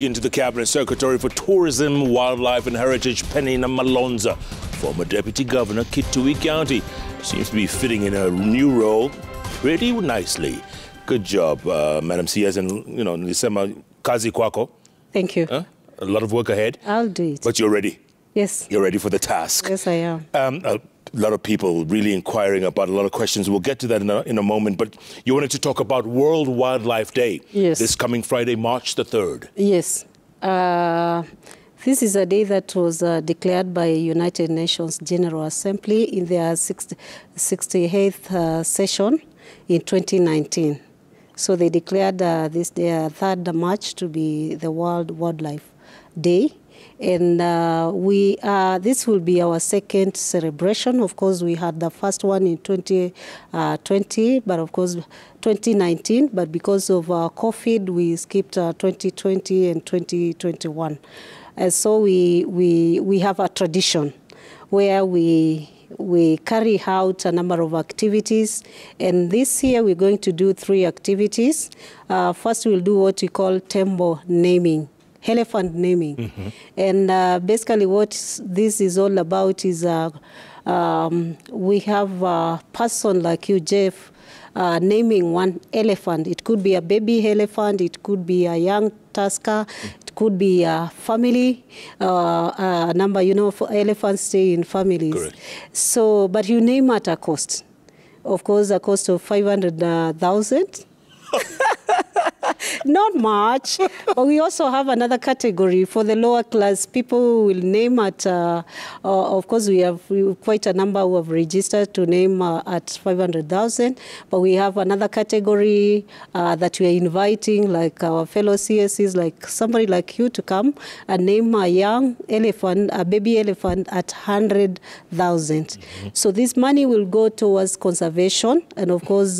Into the Cabinet Secretary for Tourism, Wildlife and Heritage, Peninah Malonza, former Deputy Governor, Kitui County, seems to be fitting in a new role pretty nicely. Good job, Madam CS, and Nisema Kazi Kwako. Thank you. A lot of work ahead. I'll do it. But you're ready. Yes. You're ready for the task. Yes, I am. A lot of people really inquiring about a lot of questions. We'll get to that in a moment. But you wanted to talk about World Wildlife Day. Yes. This coming Friday, March the 3rd. Yes. This is a day that was declared by United Nations General Assembly in their 68th session in 2019. So they declared this day, 3rd March, to be the World Wildlife Day. And this will be our second celebration. Of course, we had the first one in 2020, but of course 2019. But because of COVID, we skipped 2020 and 2021. And so we have a tradition where we carry out a number of activities. And this year we're going to do 3 activities. First, we'll do what we call tembo naming. Elephant naming. Mm-hmm. And basically what this is all about is we have a person like you, Jeff, naming one elephant. It could be a baby elephant, it could be a young tusker, it could be a family number. Elephants stay in families. Correct. So, but you name at a cost. Of course, a cost of 500,000. Not much, but we also have another category for the lower class. People will name at, of course, we have quite a number who have registered to name at 500,000, but we have another category that we are inviting, like our fellow CSCs, like somebody like you, to come and name a young elephant, a baby elephant, at 100,000. Mm-hmm. So this money will go towards conservation and, of course,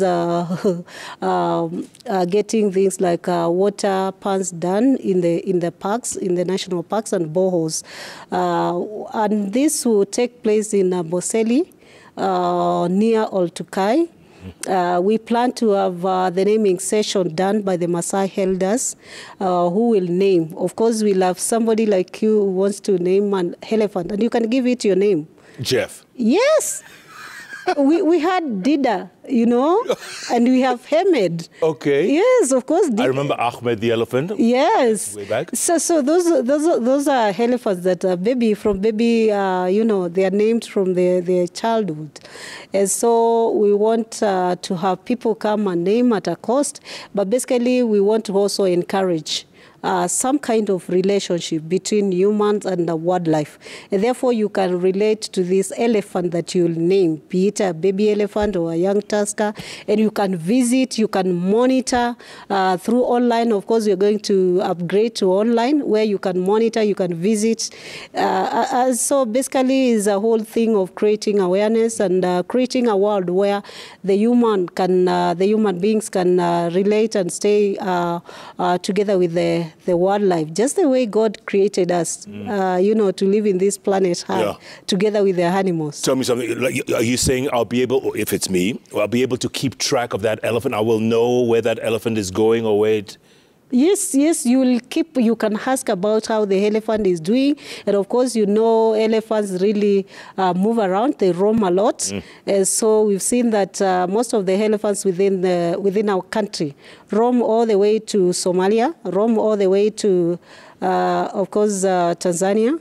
getting things like water pumps done in the parks, in the national parks and boreholes. And this will take place in Boseli, near Oltukai. We plan to have the naming session done by the Maasai elders who will name. Of course, we'll have somebody like you who wants to name an elephant, and you can give it your name. Jeff. Yes. we had Dida, and we have Hamed. Okay. Yes, of course. I remember Ahmed the elephant. Yes. Way back. So those are elephants that are baby, they are named from their childhood. And so we want to have people come and name at a cost, but basically we want to also encourage some kind of relationship between humans and the wildlife. And therefore, you can relate to this elephant that you'll name, be it a baby elephant or a young tusker, and you can visit, you can monitor through online. Of course, we're going to upgrade to online, where you can monitor, you can visit. So basically, it's a whole thing of creating awareness and creating a world where the human beings can relate and stay together with the wildlife, just the way God created us, to live in this planet together with the animals. Tell me something. Are you saying I'll be able, if it's me, I'll be able to keep track of that elephant? I will know where that elephant is going or where it... Yes, you can ask about how the elephant is doing. And of course, elephants really move around, they roam a lot. So we've seen that most of the elephants within our country roam all the way to Somalia, roam all the way to, of course, Tanzania.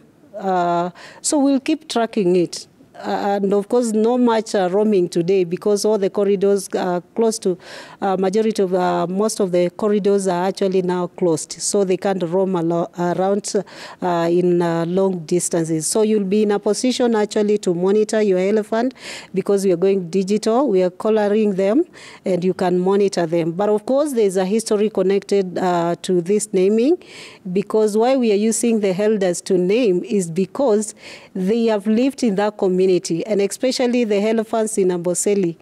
So we'll keep tracking it. And of course, not much roaming today because all the corridors are close to, most of the corridors are actually now closed. So they can't roam around in long distances. So you'll be in a position actually to monitor your elephant because we are going digital. We are collaring them and you can monitor them. But of course, there's a history connected to this naming, because why we are using the elders to name is because they have lived in that community community, and especially the elephants in Amboseli.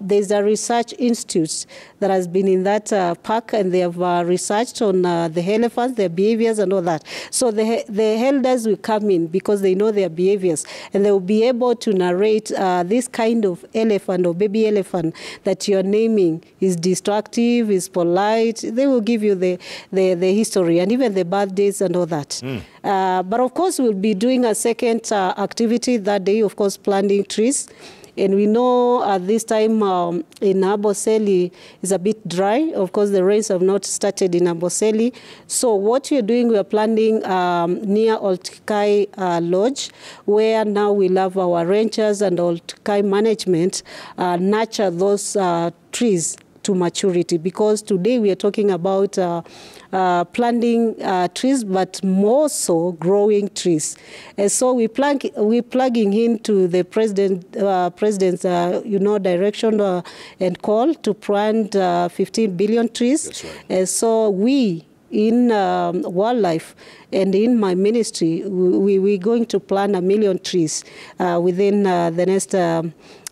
There's a research institute that has been in that park, and they have researched on the elephants, their behaviors and all that. So the elders will come in because they know their behaviors, and they will be able to narrate this kind of elephant or baby elephant that you're naming is destructive, is polite. They will give you the history and even the birthdays and all that. But of course, we'll be doing a second activity that day, of course, planting trees. And we know at this time in Amboseli is a bit dry. Of course, the rains have not started in Amboseli. So what we're doing, we're planting near Oltikai Lodge, where now we'll have our rangers and Oltikai management nurture those trees to maturity, because today we are talking about planting trees, but more so growing trees. And so we're plugging into the president's direction and call to plant 15 billion trees. That's right. And so we in wildlife and in my ministry, we're going to plant 1 million trees within the next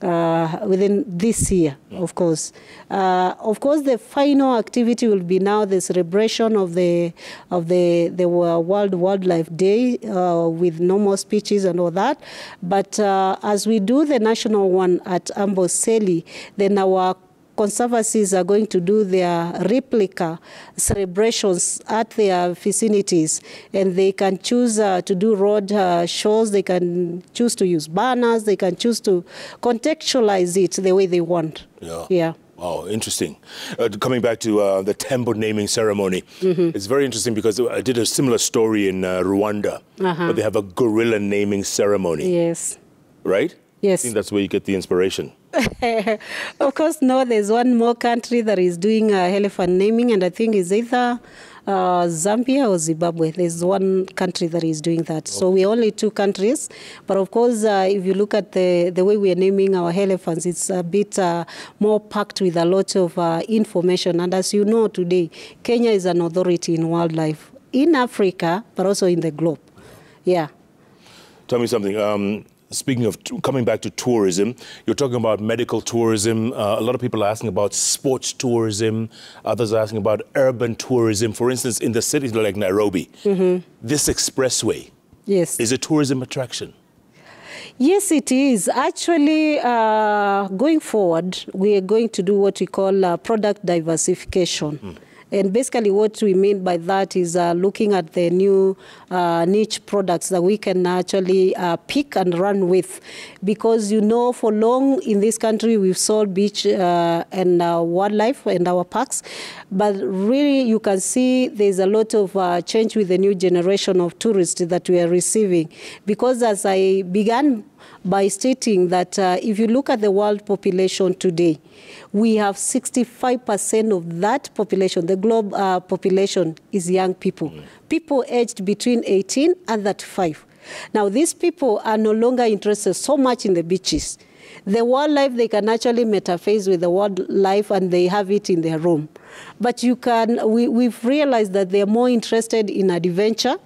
within this year, of course. Of course, the final activity will be now the celebration of the World Wildlife Day with normal speeches and all that. But as we do the national one at Amboseli, then our conservancies are going to do their replica celebrations at their vicinities, and they can choose to do road shows, they can choose to use banners, they can choose to contextualize it the way they want. Yeah. Oh, interesting. Coming back to the temple naming ceremony, it's very interesting because I did a similar story in Rwanda, but they have a gorilla naming ceremony. Yes. Right? Yes. I think that's where you get the inspiration. Of course, no, there's one more country that is doing elephant naming, and I think it's either Zambia or Zimbabwe. There's one country that is doing that. So we're only 2 countries. But of course, if you look at the way we are naming our elephants, it's a bit more packed with a lot of information. And as you know today, Kenya is an authority in wildlife in Africa, but also in the globe. Yeah. Tell me something. Speaking of coming back to tourism, you're talking about medical tourism. A lot of people are asking about sports tourism. Others are asking about urban tourism. For instance, in the cities like Nairobi, this expressway is a tourism attraction. Yes, it is. Actually, going forward, we are going to do what we call product diversification. And basically what we mean by that is looking at the new niche products that we can actually pick and run with. Because, you know, for long in this country, we've sold beach and wildlife and our parks. But really, you can see there's a lot of change with the new generation of tourists that we are receiving. Because as I began by stating that if you look at the world population today, we have 65% of that population, the globe population, is young people. People aged between 18 and 35. Now, these people are no longer interested so much in the beaches. The wildlife, they can actually metaphase with the wildlife and they have it in their room. But we've realized that they're more interested in adventure,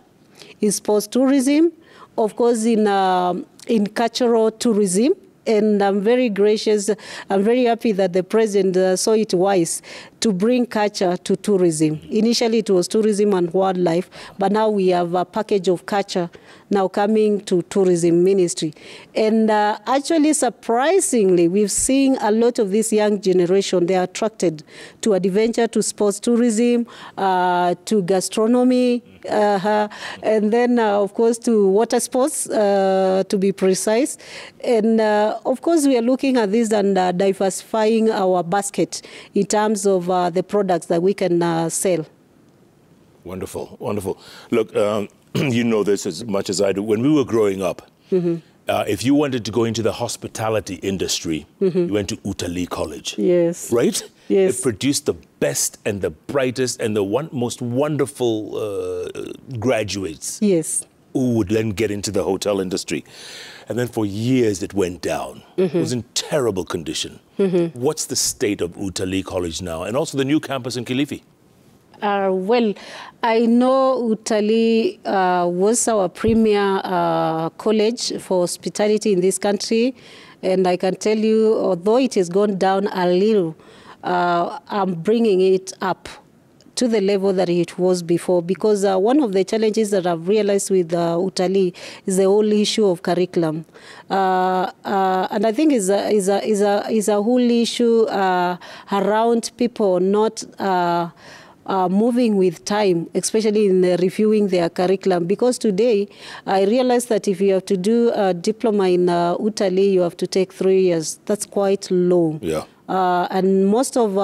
in sports tourism, of course in cultural tourism. And I'm very gracious, I'm very happy that the president saw it wise to bring culture to tourism. Initially it was tourism and wildlife, but now we have a package of culture now coming to tourism ministry. And actually, surprisingly, we've seen a lot of this young generation, they are attracted to adventure, to sports tourism, to gastronomy, and then, of course, to water sports, to be precise. And, of course, we are looking at this and diversifying our basket in terms of the products that we can sell. Wonderful, wonderful. Look, you know this as much as I do. When we were growing up, if you wanted to go into the hospitality industry, you went to Utalii College. Yes. Right? Yes. It produced the best and the brightest and the most wonderful graduates. Yes. Who would then get into the hotel industry. And then for years it went down. It was in terrible condition. What's the state of Utalii College now? And also the new campus in Kilifi? Well, I know Utalii was our premier college for hospitality in this country, and I can tell you, although it has gone down a little, I'm bringing it up to the level that it was before, because one of the challenges that I've realized with Utalii is the whole issue of curriculum, and I think is a whole issue around people not moving with time, especially in reviewing their curriculum. Because today, I realized that if you have to do a diploma in Utalii, you have to take 3 years. That's quite long. Yeah. And most of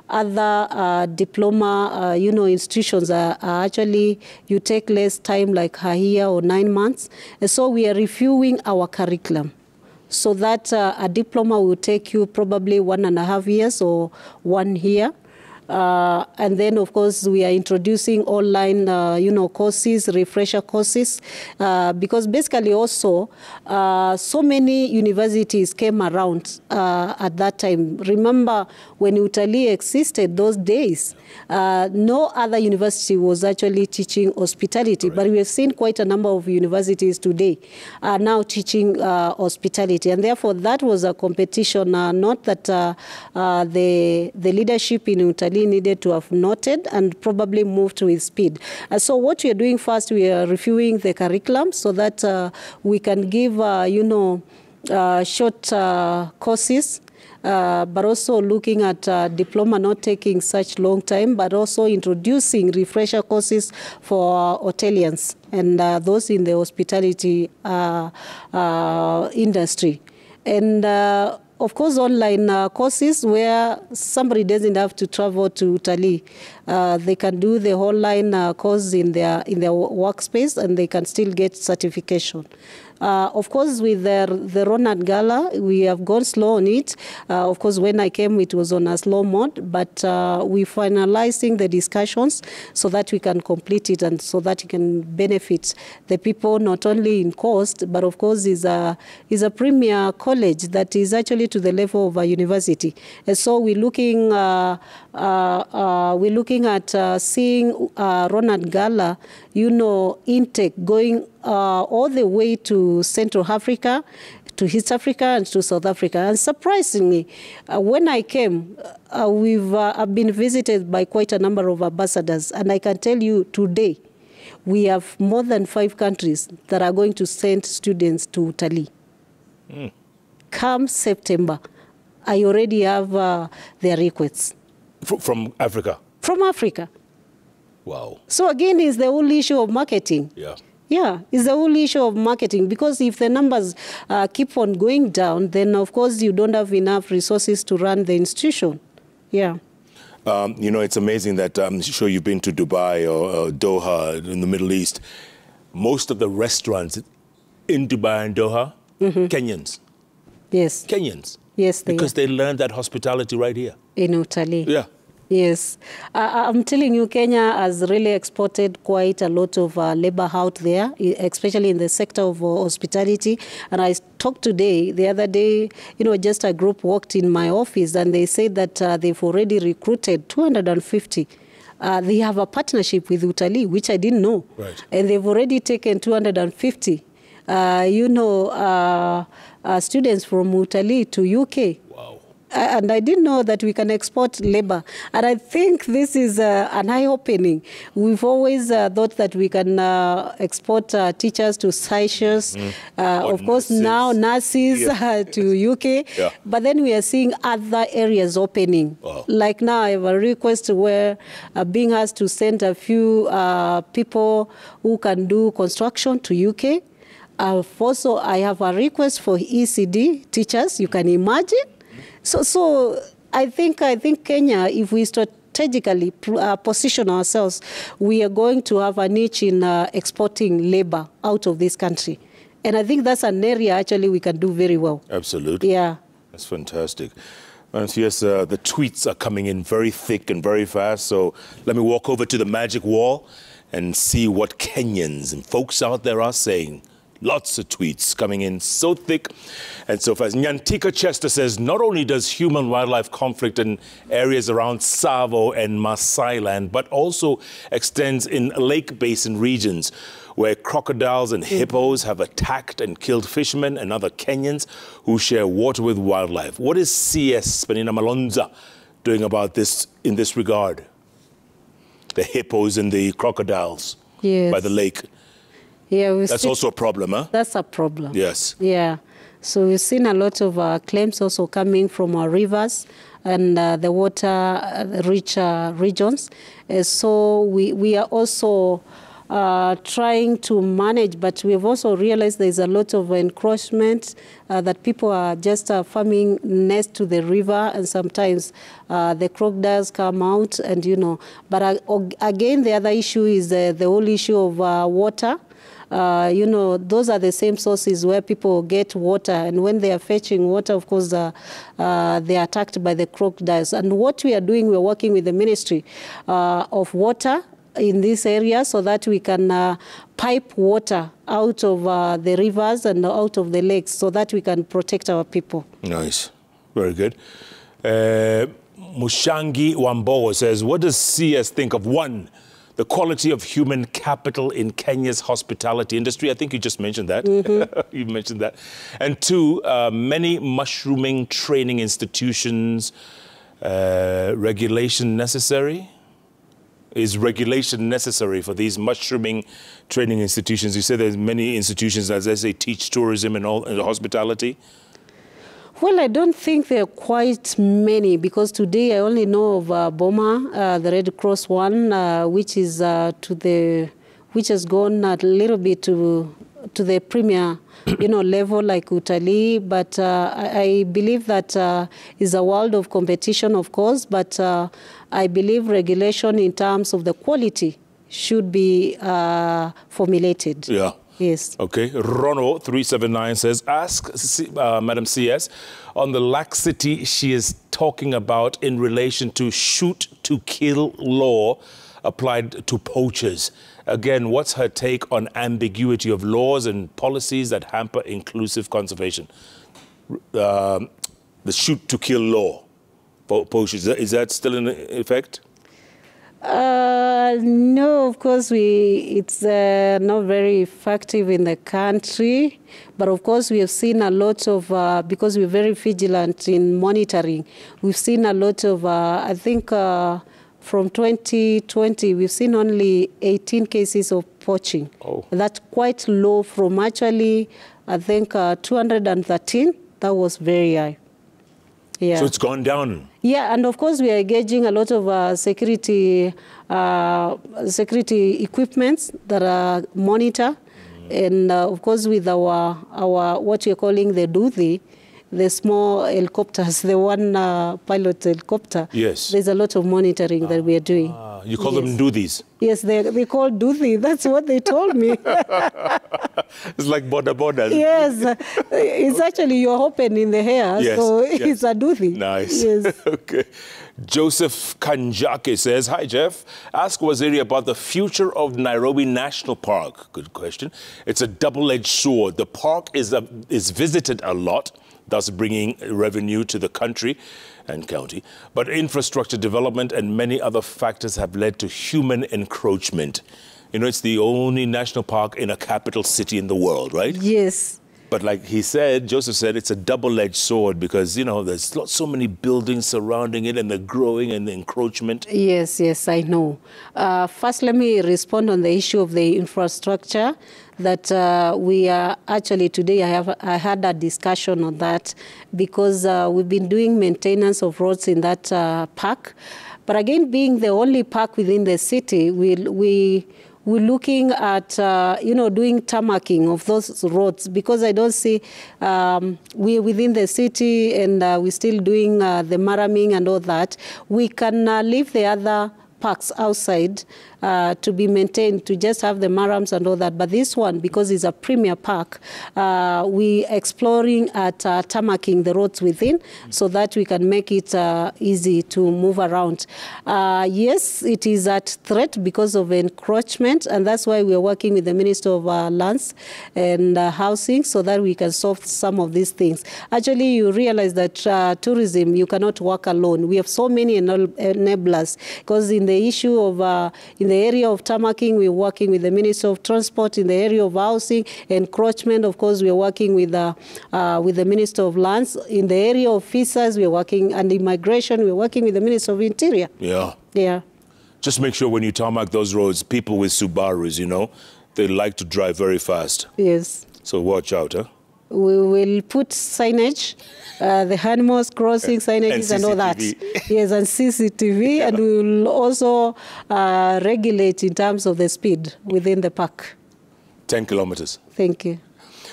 other diploma, institutions are actually, you take less time, like a year or 9 months. And so we are reviewing our curriculum, so that a diploma will take you probably 1.5 years or 1 year. And then, of course, we are introducing online, courses, refresher courses, because basically also so many universities came around at that time. Remember, when Utalii existed those days, no other university was actually teaching hospitality, but we have seen quite a number of universities today are now teaching hospitality, and therefore that was a competition, not that the leadership in Utalii needed to have noted and probably moved with speed. So what we are doing first, we are reviewing the curriculum so that we can give, short courses, but also looking at diploma not taking such long time, but also introducing refresher courses for hoteliers and those in the hospitality industry. And of course, online courses where somebody doesn't have to travel to Utalii. They can do the online course in their workspace, and they can still get certification. Of course, with the Ronald Gala, we have gone slow on it. Of course, when I came, it was on a slow mode, but we're finalizing the discussions so that we can complete it and so that it can benefit the people, not only in cost, but of course is a premier college that is actually to the level of a university. And so we're looking at seeing Ronald Gala, intake going all the way to Central Africa, to East Africa, and to South Africa. And surprisingly, when I came, I've been visited by quite a number of ambassadors. And I can tell you today, we have more than 5 countries that are going to send students to Utalii. Come September, I already have their requests. From Africa? From Africa. Wow. So again, it's the whole issue of marketing. Yeah. Yeah, it's the whole issue of marketing, because if the numbers keep on going down, then of course you don't have enough resources to run the institution. Yeah. It's amazing that I'm sure you've been to Dubai or Doha in the Middle East. Most of the restaurants in Dubai and Doha, Kenyans. Yes. Kenyans. Yes, because they learned that hospitality right here. In Utalii. Yeah. Yes. I'm telling you, Kenya has really exported quite a lot of labor out there, especially in the sector of hospitality. And I talked the other day, just a group walked in my office and they said that they've already recruited 250. They have a partnership with Utalii, which I didn't know. Right. And they've already taken 250, students from Utalii to UK. Wow. And I didn't know that we can export labor. And I think this is an eye-opening. We've always thought that we can export teachers to Seychelles, of course nurses. Now nurses to UK. Yeah. But then we are seeing other areas opening. Wow. Like now I have a request where being asked to send a few people who can do construction to UK. Also, I have a request for ECD teachers, you can imagine. So I think Kenya, if we strategically position ourselves, we are going to have a niche in exporting labor out of this country. And I think that's an area actually we can do very well. Absolutely. Yeah. That's fantastic. And yes, the tweets are coming in very thick and very fast. So let me walk over to the magic wall and see what Kenyans and folks out there are saying. Lots of tweets coming in so thick and so fast. Nyantika Chester says, not only does human-wildlife conflict in areas around Tsavo and Maasai land, but also extends in lake basin regions where crocodiles and hippos have attacked and killed fishermen and other Kenyans who share water with wildlife. What is CS Peninah Malonza doing about this in this regard? The hippos and the crocodiles by the lake. Yeah, that's also a problem, huh? That's a problem. Yes. Yeah. So we've seen a lot of claims also coming from our rivers and the water-rich regions. So we are also trying to manage, but we've also realized there's a lot of encroachment, that people are just farming next to the river, and sometimes the crocodiles come out, and But again, the other issue is the whole issue of water. Those are the same sources where people get water, and when they are fetching water, of course, they are attacked by the crocodiles. And what we are doing, we are working with the Ministry of Water in this area so that we can pipe water out of the rivers and out of the lakes so that we can protect our people. Nice. Very good. Mushangi Wambogo says, what does CS think of one, the quality of human capital in Kenya's hospitality industry? I think you just mentioned that. You mentioned that. And two, many mushrooming training institutions, regulation necessary? Is regulation necessary for these mushrooming training institutions? You say there's many institutions, as they teach tourism and all, and hospitality. Well, I don't think there are quite many, because today I only know of Boma, the Red Cross one, which is which has gone a little bit to the premier, level like Utalii. But I believe that is a world of competition, of course. But I believe regulation in terms of the quality should be formulated. Yeah. Yes. Okay. Rono 379 says, ask Madam CS on the laxity she is talking about in relation to shoot to kill law applied to poachers. Again, what's her take on ambiguity of laws and policies that hamper inclusive conservation? The shoot to kill law for poachers, is that still in effect? No, of course, it's not very effective in the country. But of course, we have seen a lot of, because we're very vigilant in monitoring, we've seen a lot of, I think from 2020, we've seen only 18 cases of poaching. Oh. That's quite low from actually, I think, 213. That was very high. Yeah. So it's gone down. Yeah, and of course we are engaging a lot of security equipments that are monitor, and of course with our what you're calling the Duthi, the small helicopters, the one pilot helicopter. Yes. There's a lot of monitoring that we are doing. You call them Duthis? Yes, they call Duthi. That's what they told me. It's like border. Yes. It's actually you're open in the hair, yes, so yes. It's a Duthi. Nice. Yes. Okay. Joseph Kanjake says, hi, Jeff. Ask Waziri about the future of Nairobi National Park. Good question. It's a double-edged sword. The park is visited a lot, thus bringing revenue to the country and county. But infrastructure development and many other factors have led to human encroachment. It's the only national park in a capital city in the world, right? Yes. But like he said, Joseph said, it's a double-edged sword because, there's so many buildings surrounding it and the growing and the encroachment. Yes, I know. First, let me respond on the issue of the infrastructure that we are actually today, I had a discussion on that because we've been doing maintenance of roads in that park. But again, being the only park within the city, we're looking at, doing tarmacking of those roads because I don't see we're within the city and we're still doing the maraming and all that. We can leave the other parks outside to be maintained, to just have the marams and all that. But this one, because it's a premier park, we exploring at tarmacking the roads within so that we can make it easy to move around. Yes, it is at threat because of encroachment, and that's why we are working with the Minister of Lands and Housing so that we can solve some of these things. Actually, you realize that tourism, you cannot work alone. We have so many enablers, because in the issue of, in the area of tarmacking, we're working with the Minister of Transport. In the area of housing, encroachment, of course, we're working with the Minister of Lands. In the area of visas, we're working, and immigration, we're working with the Minister of Interior. Yeah. Yeah. Just make sure when you tarmac those roads, people with Subarus, you know, they like to drive very fast. Yes. So watch out, huh? We will put signage, the animals crossing signages and all that. Yes, and CCTV, yeah. And we will also regulate in terms of the speed within the park. 10 kilometers. Thank you.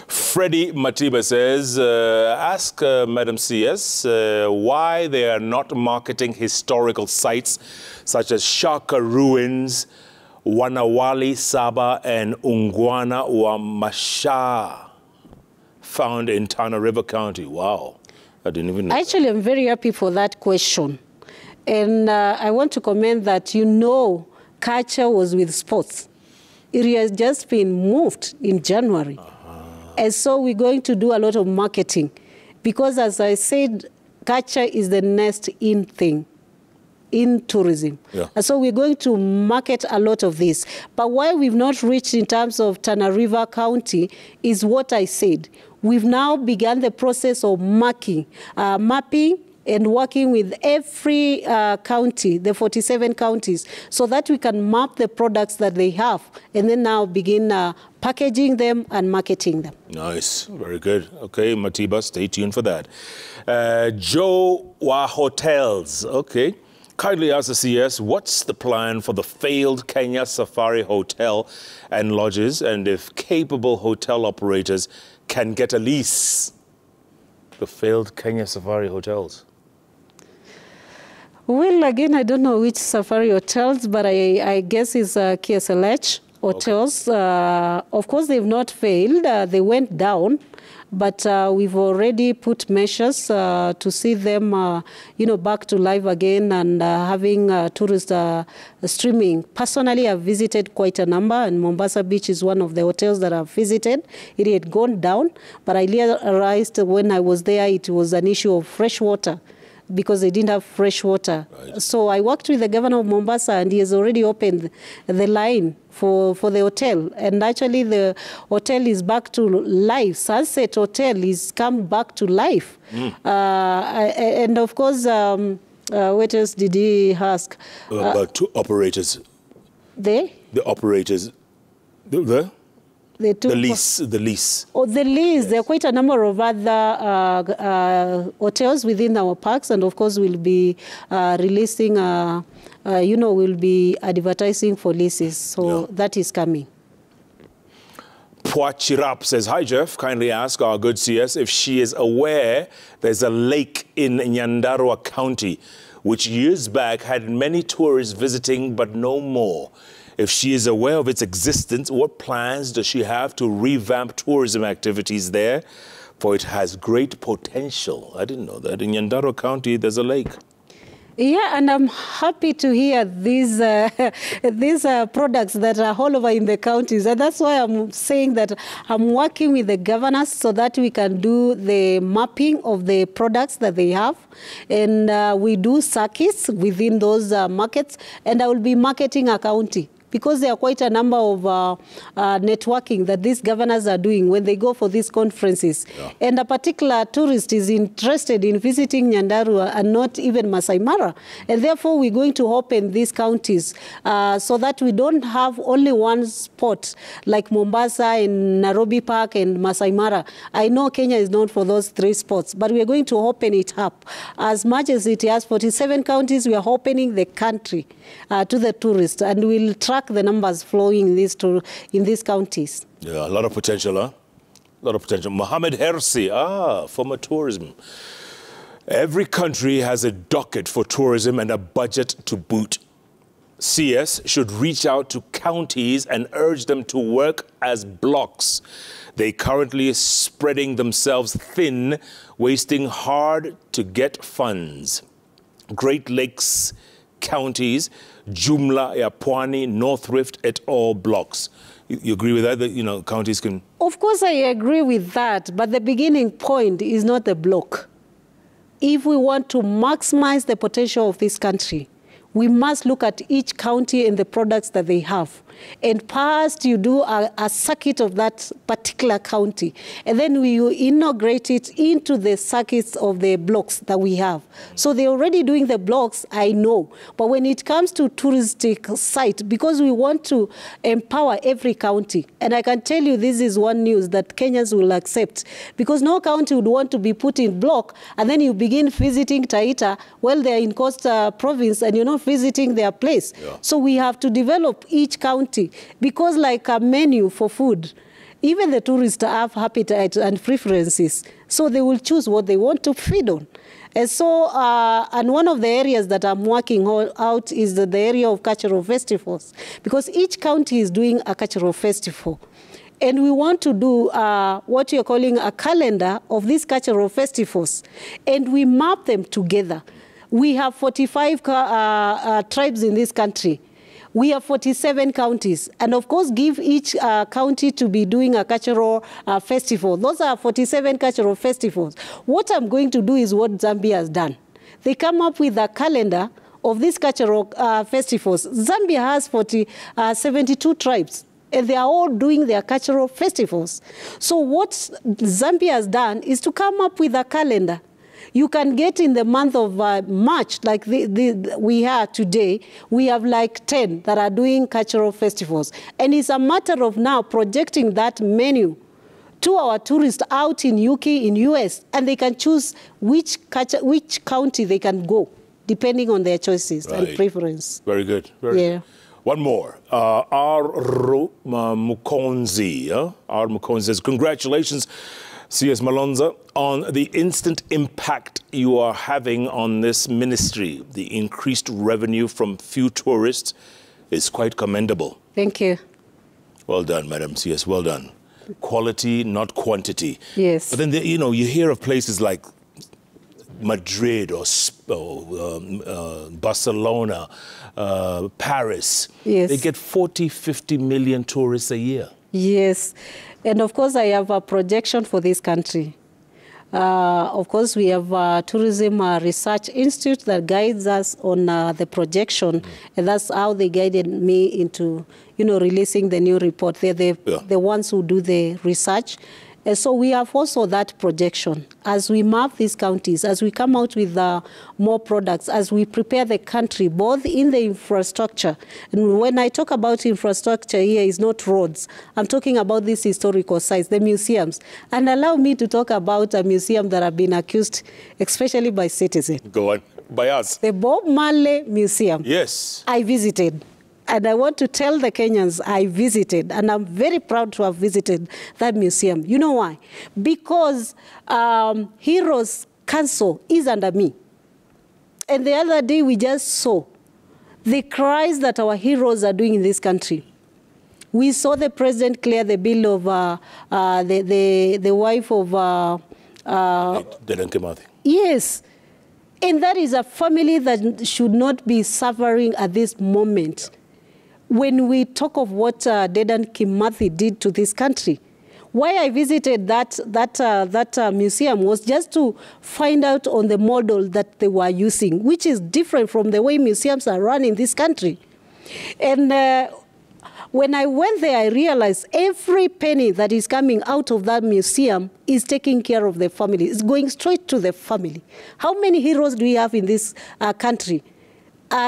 Freddie Matiba says, ask Madam CS why they are not marketing historical sites such as Shaka Ruins, Wanawali, Saba, and Ungwana wa Masha, found in Tana River County. Wow, I didn't even know. Actually, I'm very happy for that question. And I want to comment that, you know, culture was with sports. It has just been moved in January. And so we're going to do a lot of marketing because, as I said, culture is the next in thing in tourism. Yeah. And so we're going to market a lot of this. But why we've not reached in terms of Tana River County is what I said. We've now begun the process of mapping and working with every county, the 47 counties, so that we can map the products that they have and then now begin packaging them and marketing them. Nice. Very good. Okay, Matiba, stay tuned for that. Joe Wa Hotels. Okay. Kindly ask the CS, what's the plan for the failed Kenya Safari Hotel and Lodges, and if capable hotel operators can get a lease? The failed Kenya Safari Hotels. Well, again, I don't know which Safari Hotels, but I guess it's KSLH Hotels. Okay. Of course, they've not failed. They went down, but we've already put measures to see them, you know, back to life again and having tourist streaming. Personally, I've visited quite a number, and Mombasa Beach is one of the hotels that I've visited. It had gone down, but I realized when I was there, it was an issue of fresh water, because they didn't have fresh water. Right. So I worked with the governor of Mombasa, and he has already opened the line for the hotel. And actually the hotel is back to life. Sunset Hotel is come back to life. And of course, what else did he ask? About two operators. The operators. The lease. Oh, the lease. Yes. There are quite a number of other hotels within our parks, and of course we'll be releasing, you know, we'll be advertising for leases. So yeah, that is coming. Poachirap says, hi Jeff, kindly ask our good CS if she is aware there's a lake in Nyandarua County, which years back had many tourists visiting, but no more. If she is aware of its existence, what plans does she have to revamp tourism activities there? For it has great potential. I didn't know that. In Nyandarua County, there's a lake. Yeah, and I'm happy to hear these products that are all over in the counties. And that's why I'm saying that I'm working with the governors so that we can do the mapping of the products that they have. And we do circuits within those markets. And I will be marketing a county, because there are quite a number of networking that these governors are doing when they go for these conferences. Yeah. And a particular tourist is interested in visiting Nyandarua and not even Masai Mara. And therefore, we're going to open these counties so that we don't have only one spot like Mombasa and Nairobi Park and Masai Mara. I know Kenya is known for those 3 spots, but we're going to open it up. As much as it has 47 counties, we are opening the country to the tourists, and we'll track the numbers flowing in these counties. Yeah, a lot of potential, huh? A lot of potential. Mohammed Hersi, former tourism. Every country has a docket for tourism and a budget to boot. CS should reach out to counties and urge them to work as blocks. They currently spreading themselves thin, wasting hard to get funds. Great Lakes counties, Jumla, Pwani, North Rift, et al. Blocks. You agree with that? That, you know, counties can... Of course, I agree with that, but the beginning point is not the block. If we want to maximize the potential of this country, we must look at each county and the products that they have. And first, you do a circuit of that particular county. And then you integrate it into the circuits of the blocks that we have. So they're already doing the blocks, I know. But when it comes to touristic site, because we want to empower every county, and I can tell you this is one news that Kenyans will accept, because no county would want to be put in block, and then you begin visiting Taita while they're in Costa province and you're not visiting their place. Yeah. So we have to develop each county, because like a menu for food, even the tourists have appetite and preferences, so they will choose what they want to feed on. And so, and one of the areas that I'm working out is the area of cultural festivals, because each county is doing a cultural festival. And we want to do what you're calling a calendar of these cultural festivals, and we map them together. We have 45 tribes in this country. We have 47 counties, and of course give each county to be doing a cultural festival. Those are 47 cultural festivals. What I'm going to do is what Zambia has done. They come up with a calendar of these cultural festivals. Zambia has 72 tribes, and they are all doing their cultural festivals. So what Zambia has done is to come up with a calendar. You can get in the month of March, like we are today, we have like 10 that are doing cultural festivals. And it's a matter of now projecting that menu to our tourists out in UK, in US, and they can choose which county they can go, depending on their choices and preference. Very good. Very good. One more. R. Mukonzi. R. Mukonzi says, congratulations, CS Malonza, on the instant impact you are having on this ministry. The increased revenue from few tourists is quite commendable. Thank you. Well done, Madam CS, well done. Quality, not quantity. Yes. But then, you know, you hear of places like Madrid or Barcelona, Paris. Yes. They get 40, 50 million tourists a year. Yes. And of course, I have a projection for this country. Of course, we have a tourism research institute that guides us on the projection, and that's how they guided me into, you know, releasing the new report. They're the ones who do the research. And so we have also that projection. As we map these counties, as we come out with more products, as we prepare the country, both in the infrastructure. And when I talk about infrastructure here, it's not roads. I'm talking about these historical sites, the museums. And allow me to talk about a museum that have been accused, especially by citizens. Go on. By us. The Bob Marley Museum. Yes. I visited. And I want to tell the Kenyans I visited, and I'm very proud to have visited that museum. You know why? Because Heroes Council is under me. And the other day we just saw the cries that our heroes are doing in this country. We saw the president clear the bill of the wife of... Dedan Kimathi. Yes. And that is a family that should not be suffering at this moment. When we talk of what Dedan Kimathi did to this country, why I visited that museum was just to find out on the model that they were using, which is different from the way museums are run in this country. And when I went there, I realized every penny that is coming out of that museum is taking care of the family. It's going straight to the family. How many heroes do we have in this country?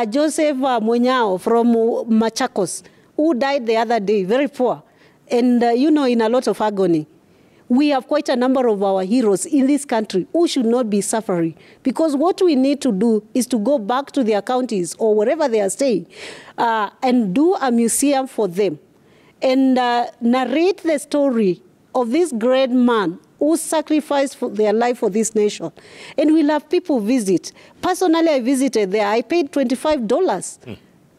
Joseph Munyao from Machakos, who died the other day, very poor, and you know, in a lot of agony. We have quite a number of our heroes in this country who should not be suffering, because what we need to do is to go back to their counties or wherever they are staying and do a museum for them and narrate the story of this great man who sacrificed their life for this nation. And we'll have people visit. Personally, I visited there. I paid $25.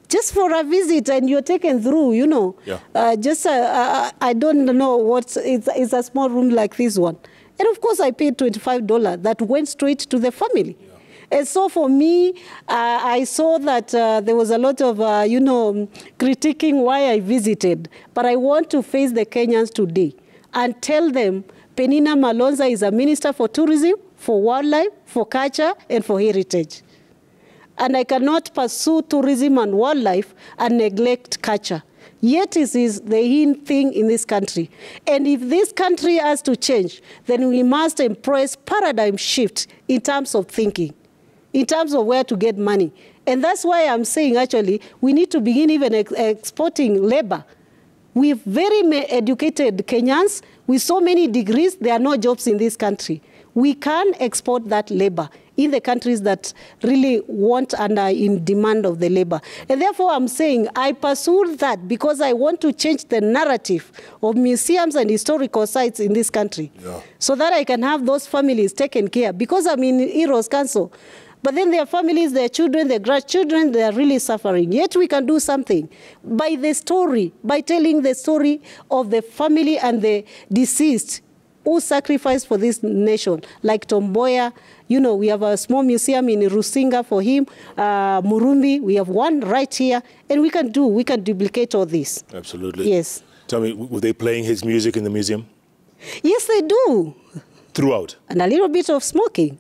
just for a visit, and you're taken through, you know. Yeah. I don't know what, it's a small room like this one. And of course, I paid $25 that went straight to the family. Yeah. And so for me, I saw that there was a lot of, critiquing why I visited. But I want to face the Kenyans today and tell them Peninah Malonza is a minister for tourism, for wildlife, for culture, and for heritage. And I cannot pursue tourism and wildlife and neglect culture. Yet it is the in thing in this country. And if this country has to change, then we must embrace paradigm shift in terms of thinking, in terms of where to get money. And that's why I'm saying, actually, we need to begin even exporting labor. We have very educated Kenyans with so many degrees. There are no jobs in this country. We can export that labor in the countries that really want and are in demand of the labor. And therefore, I'm saying I pursued that because I want to change the narrative of museums and historical sites in this country, so that I can have those families taken care. Because I'm in Heroes Council, but then their families, their children, their grandchildren, they are really suffering. Yet we can do something by the story, by telling the story of the family and the deceased who sacrificed for this nation, like Tomboya. You know, we have a small museum in Rusinga for him. Murumbi, we have one right here. And we can duplicate all this. Absolutely. Yes. Tell me, were they playing his music in the museum? Yes, they do. Throughout? And a little bit of smoking.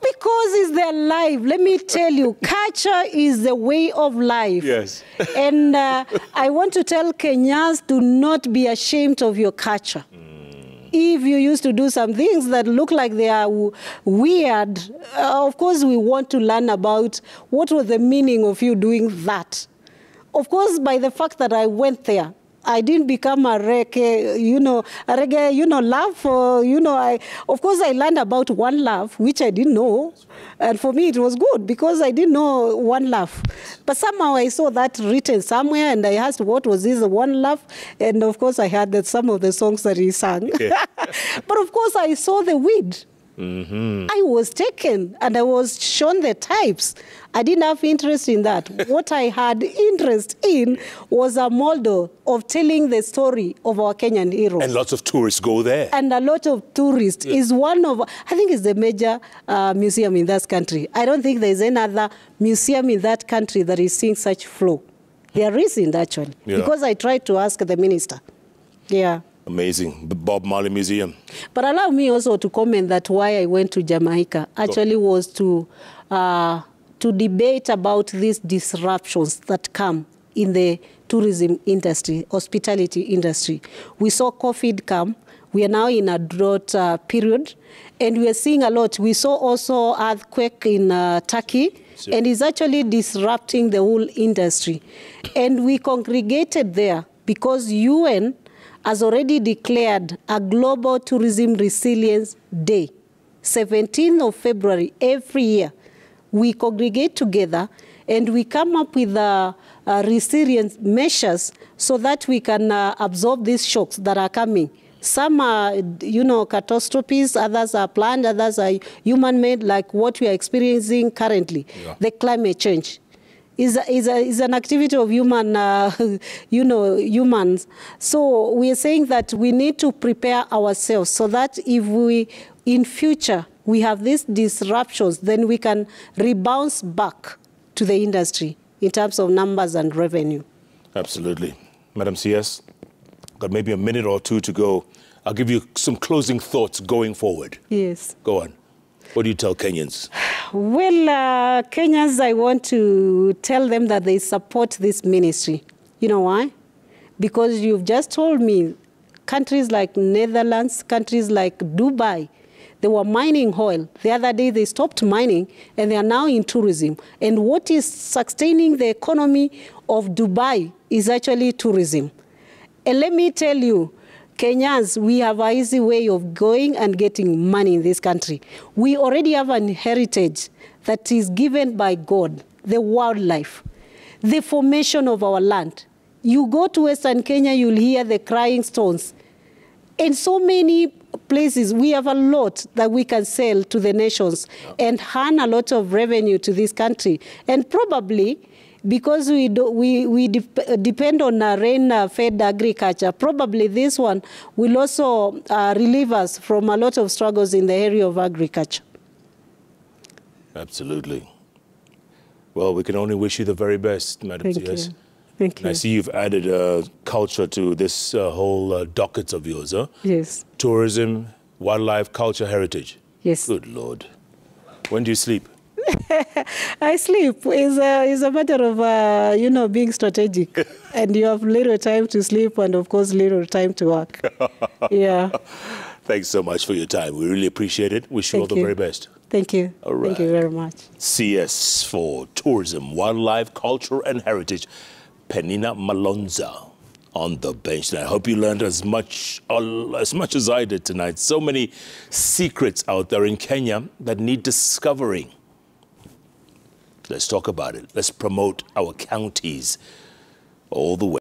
Because it's their life. Let me tell you, culture is the way of life. Yes. And I want to tell Kenyans, do not be ashamed of your culture. If you used to do some things that look like they are weird, of course we want to learn about what was the meaning of you doing that. Of course, by the fact that I went there, I didn't become a reggae, love. Of course, I learned about one love, which I didn't know. And for me, it was good because I didn't know one love. But somehow I saw that written somewhere, and I asked, what was this one love? And of course, I heard some of the songs that he sang. Yeah. But of course, I saw the weed. Mm-hmm. I was taken, and I was shown the types. I didn't have interest in that. What I had interest in was a model of telling the story of our Kenyan heroes. And lots of tourists go there. And a lot of tourists is one of, I think it's the major museum in that country. I don't think there's any other museum in that country that is seeing such flow. There isn't, actually, because I tried to ask the minister. Yeah. Amazing. The Bob Marley Museum. But allow me also to comment that why I went to Jamaica actually was to debate about these disruptions that come in the tourism industry, hospitality industry. We saw COVID come. We are now in a drought period, and we are seeing a lot. We saw also earthquake in Turkey, and it's actually disrupting the whole industry. And we congregated there because UN has already declared a Global Tourism Resilience Day, 17th of February every year. We congregate together and we come up with resilience measures so that we can absorb these shocks that are coming. Some are, catastrophes, others are planned, others are human-made, like what we are experiencing currently, the climate change. Is an activity of humans. So we are saying that we need to prepare ourselves so that if we, in future, we have these disruptions, then we can rebound back to the industry in terms of numbers and revenue. Absolutely. Madam CS, got maybe a minute or two to go. I'll give you some closing thoughts going forward. Yes. Go on. What do you tell Kenyans? Well, Kenyans, I want to tell them that they support this ministry. You know why? Because you've just told me countries like Netherlands, countries like Dubai, they were mining oil. The other day they stopped mining and they are now in tourism. And what is sustaining the economy of Dubai is actually tourism. And let me tell you, Kenyans, we have an easy way of going and getting money in this country. We already have an heritage that is given by God, the wildlife, the formation of our land. You go to Western Kenya, you'll hear the crying stones. And so many places. We have a lot that we can sell to the nations and earn a lot of revenue to this country. And probably, because we depend on rain-fed agriculture, probably this one will also relieve us from a lot of struggles in the area of agriculture. Absolutely. Well, we can only wish you the very best, Madam TS. Thank you. And I see you've added culture to this whole docket of yours, huh? Yes. Tourism, wildlife, culture, heritage. Yes. Good Lord. When do you sleep? I sleep. It's a matter of, you know, being strategic. And you have little time to sleep and, of course, little time to work. Yeah. Thanks so much for your time. We really appreciate it. Wish you all the very best. Thank you. All right. Thank you very much. CS for Tourism, Wildlife, Culture and Heritage, Peninah Malonza on the bench. And I hope you learned as much as I did tonight. So many secrets out there in Kenya that need discovering. Let's talk about it. Let's promote our counties all the way.